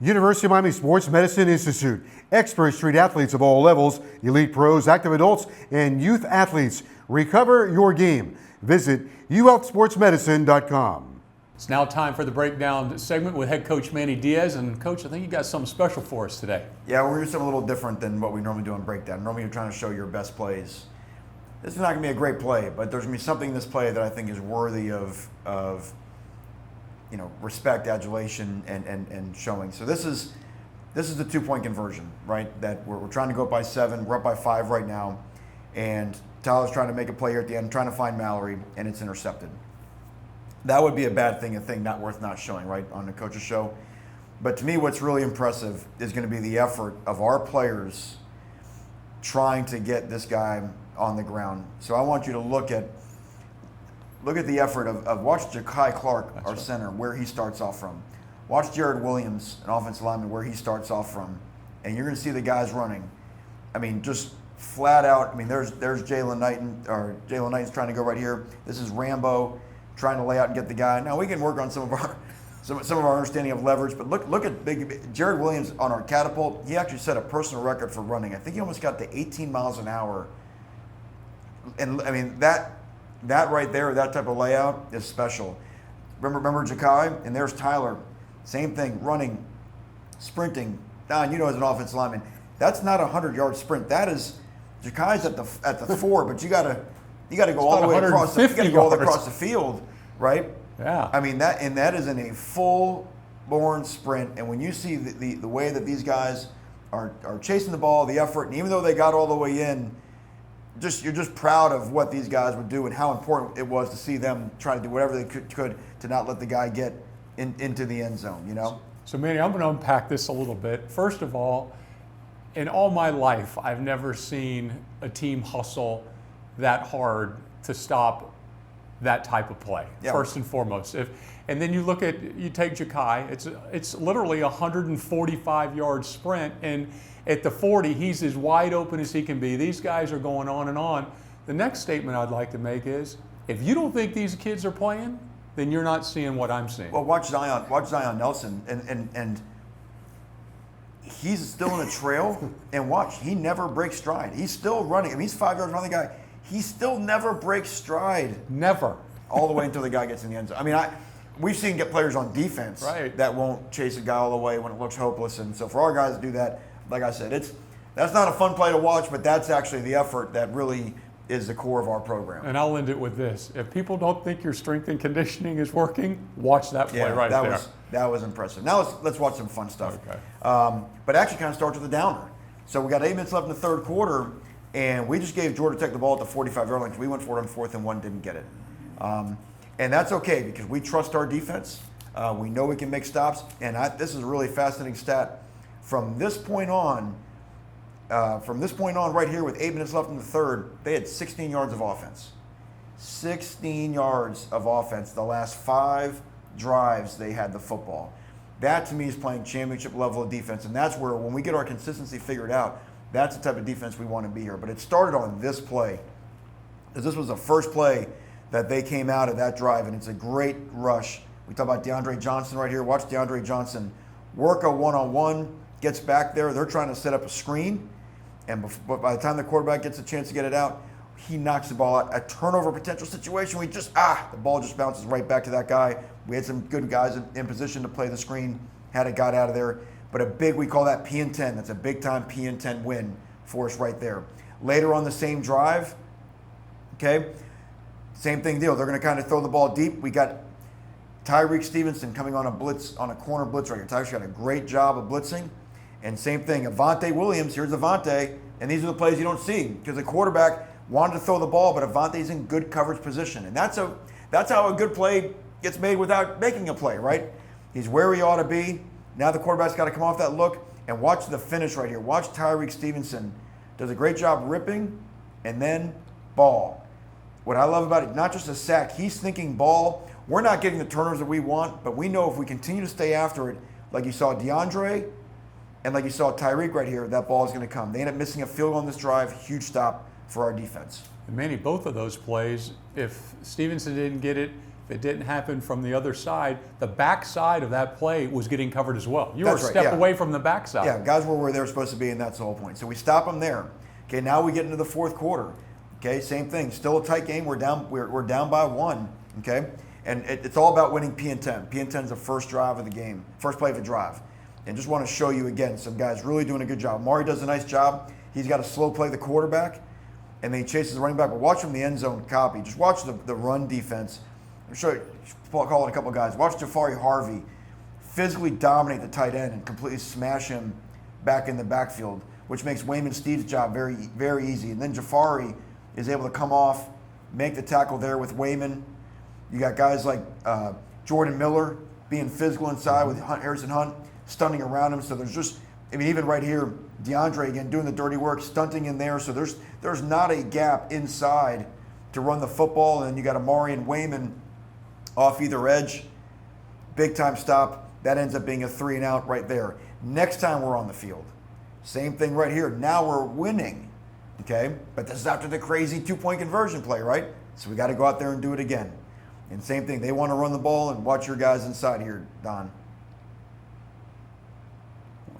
University of Miami Sports Medicine Institute. Experts treat athletes of all levels, elite pros, active adults, and youth athletes. Recover your game. Visit uhealthsportsmedicine.com. It's now time for the breakdown segment with head coach Manny Diaz. And coach, I think you got something special for us today. Yeah, we're doing something a little different than what we normally do on breakdown. Normally you're trying to show your best plays. This is not going to be a great play, but there's going to be something in this play that I think is worthy of respect, adulation, and showing. So this is the 2-point conversion, right? That we're trying to go up by 7. We're up by 5 right now, and Tyler's trying to make a play here at the end, trying to find Mallory, and it's intercepted. That would be a bad thing, a thing not worth not showing, right, on the coach's show. But to me, what's really impressive is going to be the effort of our players trying to get this guy on the ground. So I want you to look at the effort of watch Ja'Kai Clark, our center, where he starts off from. Watch Jared Williams, an offensive lineman, where he starts off from. And you're going to see the guys running. I mean, just flat out. I mean, there's Jalen Knighton, or Jalen Knighton's trying to go right here. This is Rambo trying to lay out and get the guy. Now we can work on some of our understanding of leverage, but look at big Jared Williams on our catapult. He actually set a personal record for running. I think he almost got to 18 miles an hour. And I mean that right there, that type of layout is special. Remember Ja'Kai? And there's Tyler. Same thing, running, sprinting. Don, you know as an offensive lineman, that's not a 100-yard sprint. That is, Ja'Kai's at the 4, but you gotta go all the way across. You gotta go all the way across the field, right? Yeah. I mean that is in a full-born sprint. And when you see the way that these guys are chasing the ball, the effort, and even though they got all the way in, you're just proud of what these guys would do and how important it was to see them try to do whatever they could to not let the guy get into the end zone, you know? So Manny, I'm going to unpack this a little bit. First of all, in all my life, I've never seen a team hustle that hard to stop that type of play, first and foremost. And then you take Ja'Kai, it's literally a 145-yard sprint, and at the 40, he's as wide open as he can be. These guys are going on and on. The next statement I'd like to make is, if you don't think these kids are playing, then you're not seeing what I'm seeing. Well, watch Zion Nelson, and he's still in a trail, and watch, he never breaks stride. He's still running. I mean, he's 5 yards from the guy. He still never breaks stride. Never. All the way until the guy gets in the end zone. I mean, we've seen players on defense that won't chase a guy all the way when it looks hopeless. And so for our guys to do that, like I said, that's not a fun play to watch, but that's actually the effort that really is the core of our program. And I'll end it with this. If people don't think your strength and conditioning is working, watch that play there. That was impressive. Now let's watch some fun stuff. Okay. But actually kind of starts with a downer. So we got 8 minutes left in the third quarter, and we just gave Georgia Tech the ball at the 45-yard line. We went for it on 4th and 1, didn't get it. And that's okay because we trust our defense. We know we can make stops. And this is a really fascinating stat. From this point on right here with 8 minutes left in the third, they had 16 yards of offense. 16 yards of offense. The last 5 drives they had the football. That to me is playing championship level of defense. And that's where when we get our consistency figured out, that's the type of defense we want to be here. But it started on this play, because this was the first play that they came out of that drive, and it's a great rush. We talk about DeAndre Johnson right here. Watch DeAndre Johnson work a one-on-one, gets back there. They're trying to set up a screen, and by the time the quarterback gets a chance to get it out, he knocks the ball out. A turnover potential situation. The ball just bounces right back to that guy. We had some good guys in position to play the screen, had it got out of there. But we call that P and 10. That's a big-time P and 10 win for us right there. Later on the same drive, okay, same thing deal. They're going to kind of throw the ball deep. We got Tyreek Stevenson coming on a blitz, on a corner blitz right here. Tyreek's got a great job of blitzing. And same thing, Avante Williams, here's Avante. And these are the plays you don't see because the quarterback wanted to throw the ball, but Avante's in good coverage position. And that's how a good play gets made without making a play, right? He's where he ought to be. Now the quarterback's got to come off that look, and watch the finish right here. Watch Tyreek Stevenson. Does a great job ripping and then ball. What I love about it, not just a sack, he's thinking ball. We're not getting the turnovers that we want, but we know if we continue to stay after it, like you saw DeAndre and like you saw Tyreek right here, that ball is going to come. They end up missing a field goal on this drive. Huge stop for our defense. And Manny, both of those plays, if Stevenson didn't get it, If it didn't happen from the other side, the backside of that play was getting covered as well. You That's were a right, step yeah. away from the backside. Yeah, guys were where they were supposed to be, and that's the whole point. So we stop them there. Okay, now we get into the fourth quarter. Okay, same thing. Still a tight game. We're down by 1. Okay, and it's all about winning P&10. P&10 is the first drive of the game, first play of the drive. And just want to show you again, some guys really doing a good job. Mari does a nice job. He's got a slow play the quarterback, and then he chases the running back. But watch from the end zone copy. Just watch the run defense. I'm sure calling a couple guys. Watch Jafari Harvey physically dominate the tight end and completely smash him back in the backfield, which makes Wayman Steve's job very, very easy. And then Jafari is able to come off, make the tackle there with Wayman. You got guys like Jordan Miller being physical inside with Harrison Hunt stunting around him. So there's just, I mean, even right here, DeAndre again doing the dirty work, stunting in there. So there's not a gap inside to run the football. And then you got Amari and Wayman off either edge. Big time stop. That ends up being a 3-and-out right there. Next time we're on the field, same thing right here. Now we're winning, okay? But this is after the crazy 2-point conversion play, right? So we got to go out there and do it again. And same thing, they want to run the ball, and watch your guys inside here, Don.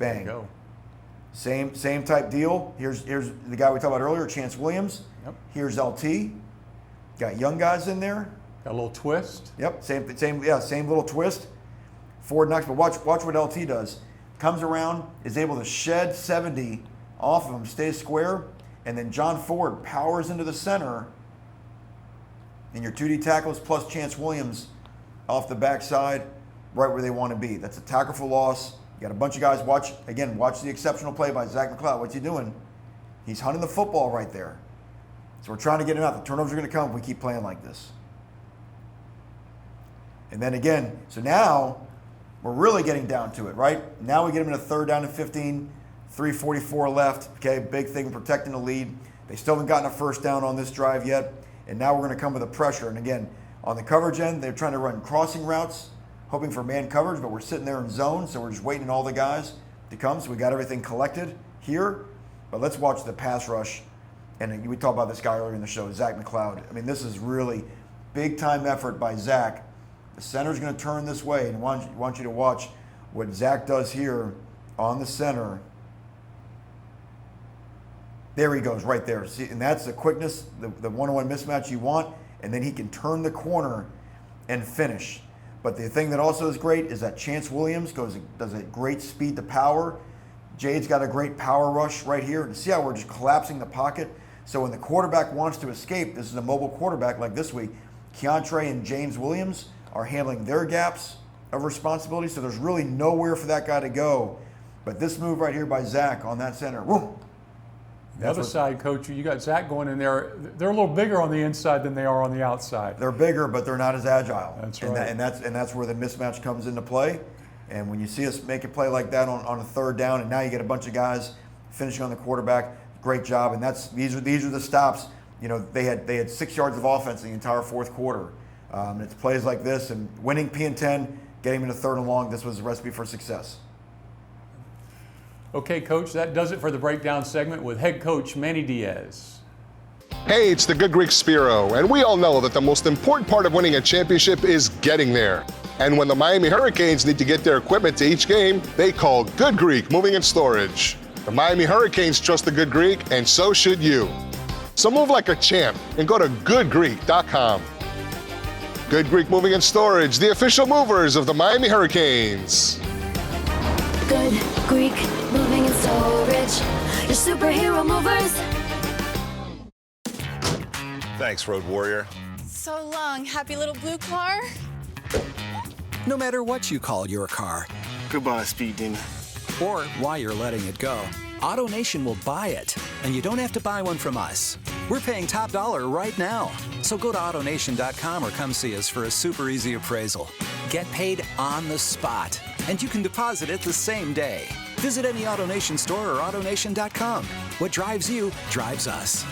Bang. There you go. Same type deal. Here's the guy we talked about earlier, Chance Williams. Yep. Here's LT. Got young guys in there. Got a little twist. Yep, same little twist. Forward knocks, but watch what LT does. Comes around, is able to shed 70 off of him, stays square, and then John Ford powers into the center. And your 2D tackles plus Chance Williams off the backside, right where they want to be. That's a tackle for loss. You got a bunch of guys. Watch the exceptional play by Zach McLeod. What's he doing? He's hunting the football right there. So we're trying to get him out. The turnovers are going to come if we keep playing like this. And then again, so now we're really getting down to it, right? Now we get them in a 3rd down and 15, 3:44 left. Okay, big thing, protecting the lead. They still haven't gotten a first down on this drive yet. And now we're going to come with a pressure. And again, on the coverage end, they're trying to run crossing routes, hoping for man coverage, but we're sitting there in zone, so we're just waiting on all the guys to come. So we got everything collected here. But let's watch the pass rush. And we talked about this guy earlier in the show, Zach McLeod. I mean, this is really big-time effort by Zach. The center's going to turn this way, and I want you to watch what Zach does here on the center. There he goes, right there. See, and that's the quickness, the one-on-one mismatch you want, and then he can turn the corner and finish. But the thing that also is great is that Chance Williams does a great speed to power. Jade's got a great power rush right here. And see how we're just collapsing the pocket? So when the quarterback wants to escape, this is a mobile quarterback like this week, Keontre and James Williams are handling their gaps of responsibility. So there's really nowhere for that guy to go. But this move right here by Zach on that center, whoom. The other side, Coach, you got Zach going in there. They're a little bigger on the inside than they are on the outside. They're bigger, but they're not as agile. That's right. And that's where the mismatch comes into play. And when you see us make a play like that on a 3rd down, and now you get a bunch of guys finishing on the quarterback, great job. And these are the stops. You know, they had 6 yards of offense in the entire 4th quarter. It's plays like this and winning P&10, getting them into 3rd and long. This was a recipe for success. Okay, Coach, that does it for the breakdown segment with head coach Manny Diaz. Hey, it's the Good Greek Spiro, and we all know that the most important part of winning a championship is getting there. And when the Miami Hurricanes need to get their equipment to each game, they call Good Greek Moving and Storage. The Miami Hurricanes trust the Good Greek, and so should you. So move like a champ and go to goodgreek.com. Good Greek Moving and Storage, the official movers of the Miami Hurricanes. Good Greek Moving and Storage, your superhero movers. Thanks, Road Warrior. So long, happy little blue car. No matter what you call your car, Goodbye, Speed Demon. or why you're letting it go, AutoNation will buy it, and you don't have to buy one from us. We're paying top dollar right now. So go to AutoNation.com or come see us for a super easy appraisal. Get paid on the spot, and you can deposit it the same day. Visit any AutoNation store or AutoNation.com. What drives you drives us.